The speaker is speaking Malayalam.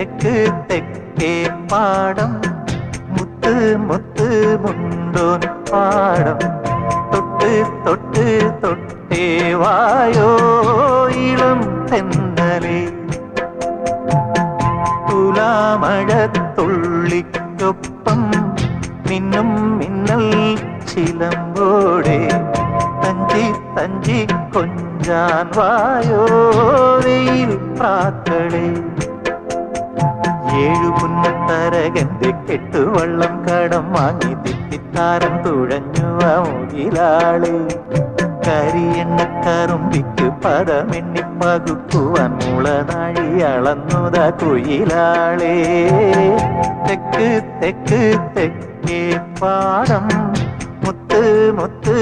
തെക്ക് തെക്കേ പാടം മുത്ത് മുത്ത് മുണ്ടോൻ പാടം തൊട്ട് തൊട്ട് തൊട്ടേ വായോ ഇളം തെന്നലേ തുലാമഴത്തുള്ളിക്കൊപ്പം മിന്നും മിന്നൽ ചിലമ്പോടെ തഞ്ചി തഞ്ചി കൊഞ്ചാൻ വായോ വെയിൽ പ്രാക്കളെ ഏഴു പുന്നത്തരകന്റെ കെട്ടുവള്ളം കടം വാങ്ങി തെറ്റിത്താരം തുഴഞ്ഞു മുകിലാളെ കരിയെണ്ണക്കറുമ്പിക്ക് പദമെണ്ണി പകുക്കുവാൻ മുളനാഴി അളന്നുത കുയിലാളെ തെക്ക് തെക്ക് തെക്കേ പാടം മുത്ത് മുത്ത്